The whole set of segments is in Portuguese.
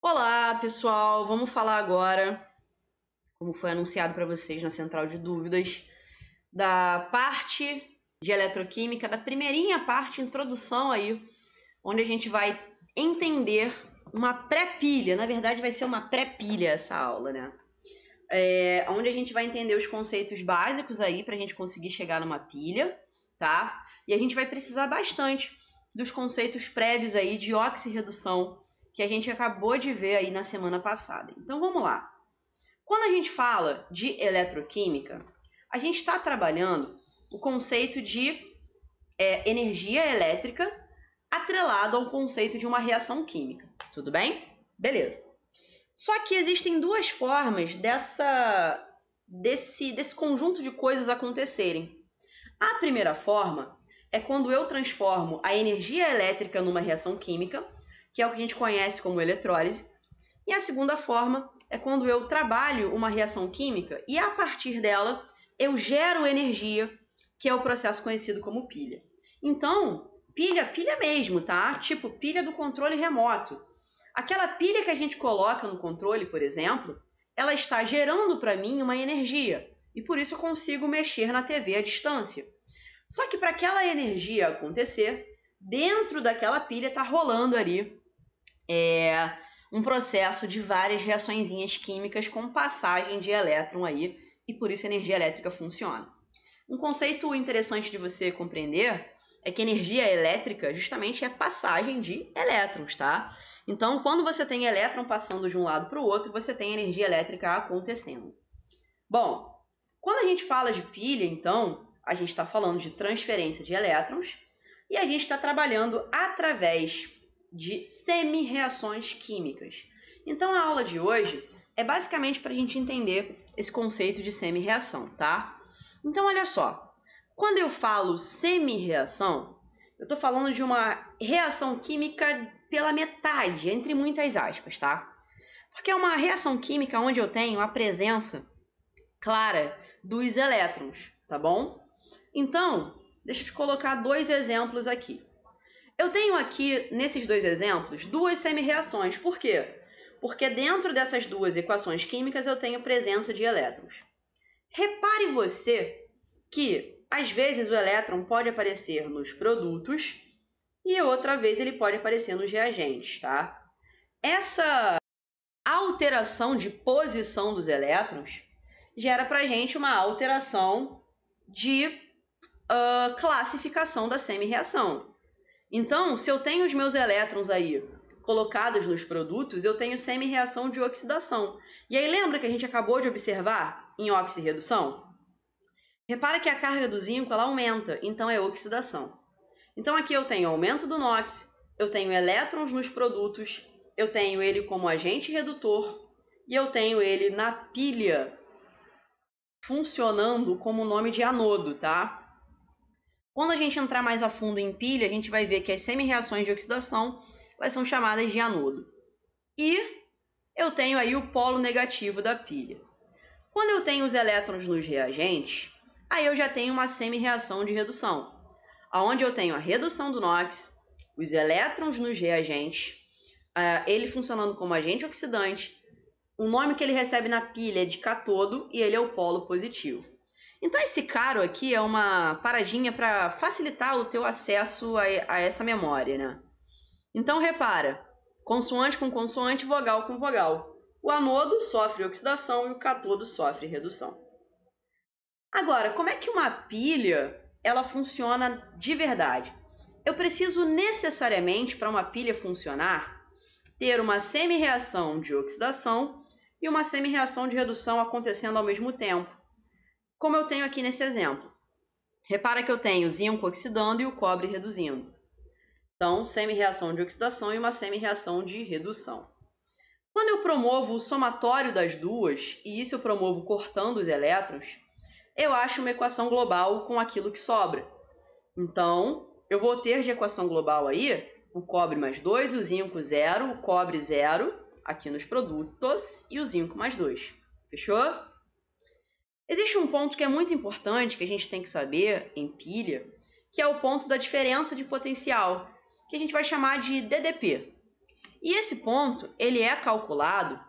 Olá, pessoal! Vamos falar agora, como foi anunciado para vocês na central de dúvidas, da parte de eletroquímica, da primeirinha parte, introdução aí, onde a gente vai entender uma pré-pilha. Na verdade, vai ser uma pré-pilha essa aula, né? Onde a gente vai entender os conceitos básicos aí para a gente conseguir chegar numa pilha, tá? E a gente vai precisar bastante dos conceitos prévios aí de oxirredução, que a gente acabou de ver aí na semana passada. Então vamos lá. Quando a gente fala de eletroquímica, a gente está trabalhando o conceito de energia elétrica atrelado ao conceito de uma reação química. Tudo bem? Beleza. Só que existem duas formas desse conjunto de coisas acontecerem. A primeira forma é quando eu transformo a energia elétrica numa reação química, que é o que a gente conhece como eletrólise. E a segunda forma é quando eu trabalho uma reação química e, a partir dela, eu gero energia, que é o processo conhecido como pilha. Então, pilha mesmo, tá? Tipo pilha do controle remoto. Aquela pilha que a gente coloca no controle, por exemplo, ela está gerando para mim uma energia. E por isso eu consigo mexer na TV à distância. Só que para aquela energia acontecer, dentro daquela pilha está rolando ali um processo de várias reaçõezinhas químicas com passagem de elétron aí, e por isso a energia elétrica funciona. Um conceito interessante de você compreender é que energia elétrica justamente é passagem de elétrons, tá? Então, quando você tem elétron passando de um lado para o outro, você tem energia elétrica acontecendo. Bom, quando a gente fala de pilha, então, a gente está falando de transferência de elétrons e a gente está trabalhando através de semi-reações químicas. Então, a aula de hoje é basicamente para a gente entender esse conceito de semi-reação, tá? Então, olha só, quando eu falo semi-reação, eu estou falando de uma reação química pela metade, entre muitas aspas, tá? Porque é uma reação química onde eu tenho a presença clara dos elétrons, tá bom? Então, deixa eu te colocar dois exemplos aqui. Eu tenho aqui, nesses dois exemplos, duas semi-reações. Por quê? Porque dentro dessas duas equações químicas eu tenho presença de elétrons. Repare você que, às vezes, o elétron pode aparecer nos produtos e outra vez ele pode aparecer nos reagentes, tá? Essa alteração de posição dos elétrons gera pra gente uma alteração de classificação da semi-reação. Então, se eu tenho os meus elétrons aí colocados nos produtos, eu tenho semi-reação de oxidação. E aí lembra que a gente acabou de observar em oxirredução? Repara que a carga do zinco ela aumenta, então é oxidação. Então aqui eu tenho aumento do NOx, eu tenho elétrons nos produtos, eu tenho ele como agente redutor e eu tenho ele na pilha funcionando como nome de anodo, tá? Quando a gente entrar mais a fundo em pilha, a gente vai ver que as semi-reações de oxidação elas são chamadas de anodo. E eu tenho aí o polo negativo da pilha. Quando eu tenho os elétrons nos reagentes, aí eu já tenho uma semi-reação de redução, onde eu tenho a redução do NOx, os elétrons nos reagentes, ele funcionando como agente oxidante, o nome que ele recebe na pilha é de cátodo e ele é o polo positivo. Então esse caro aqui é uma paradinha para facilitar o teu acesso a essa memória, né? Então repara, consoante com consoante, vogal com vogal. O anodo sofre oxidação e o cátodo sofre redução. Agora, como é que uma pilha ela funciona de verdade? Eu preciso necessariamente, para uma pilha funcionar, ter uma semi-reação de oxidação e uma semi-reação de redução acontecendo ao mesmo tempo, como eu tenho aqui nesse exemplo. Repara que eu tenho o zinco oxidando e o cobre reduzindo. Então, semi-reação de oxidação e uma semi-reação de redução. Quando eu promovo o somatório das duas, e isso eu promovo cortando os elétrons, eu acho uma equação global com aquilo que sobra. Então, eu vou ter de equação global aí o cobre mais 2, o zinco 0, o cobre 0, aqui nos produtos, e o zinco mais 2. Fechou? Existe um ponto que é muito importante que a gente tem que saber em pilha, que é o ponto da diferença de potencial, que a gente vai chamar de DDP. E esse ponto, ele é calculado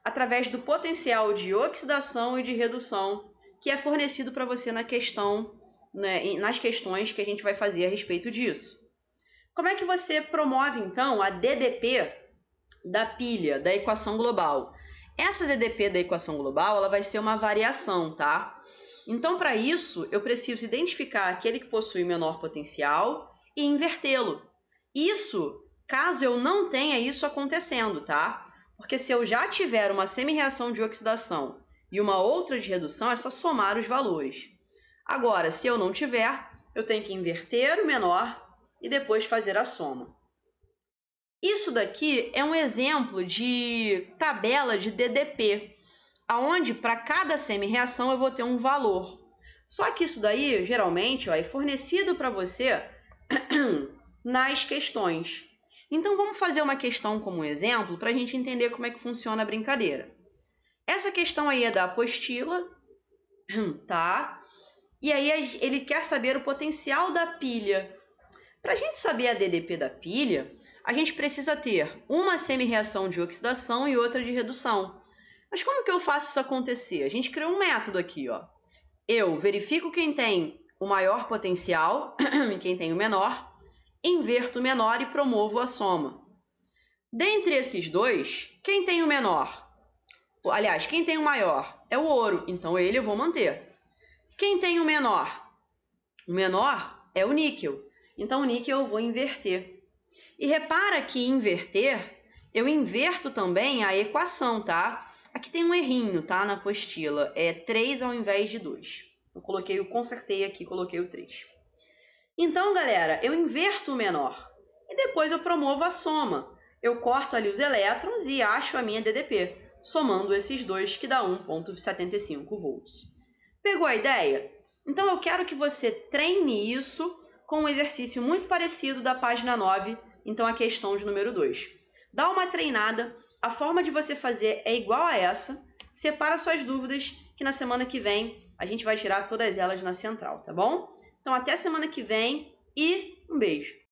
através do potencial de oxidação e de redução que é fornecido para você na questão, né, nas questões que a gente vai fazer a respeito disso. Como é que você promove, então, a DDP da pilha, da equação global? Essa DDP da equação global, ela vai ser uma variação, tá? Então, para isso, eu preciso identificar aquele que possui menor potencial e invertê-lo. Isso, caso eu não tenha isso acontecendo, tá? Porque se eu já tiver uma semi-reação de oxidação e uma outra de redução, é só somar os valores. Agora, se eu não tiver, eu tenho que inverter o menor e depois fazer a soma. Isso daqui é um exemplo de tabela de DDP, onde para cada semi-reação eu vou ter um valor. Só que isso daí, geralmente, é fornecido para você nas questões. Então, vamos fazer uma questão como exemplo para a gente entender como é que funciona a brincadeira. Essa questão aí é da apostila, tá? E aí ele quer saber o potencial da pilha. Para a gente saber a DDP da pilha, a gente precisa ter uma semi-reação de oxidação e outra de redução. Mas como que eu faço isso acontecer? A gente criou um método aqui, ó. Eu verifico quem tem o maior potencial e quem tem o menor, inverto o menor e promovo a soma. Dentre esses dois, quem tem o menor? Aliás, quem tem o maior é o ouro, então ele eu vou manter. Quem tem o menor? O menor é o níquel, então o níquel eu vou inverter. E repara que inverter, eu inverto também a equação, tá? Aqui tem um errinho, tá? Na apostila, é 3 ao invés de 2. Eu consertei aqui, coloquei o 3. Então, galera, eu inverto o menor e depois eu promovo a soma. Eu corto ali os elétrons e acho a minha DDP, somando esses dois que dá 1,75 volts. Pegou a ideia? Então eu quero que você treine isso com um exercício muito parecido da página 9, então a questão de número 2. Dá uma treinada, a forma de você fazer é igual a essa, separa suas dúvidas que na semana que vem a gente vai tirar todas elas na central, tá bom? Então até semana que vem e um beijo!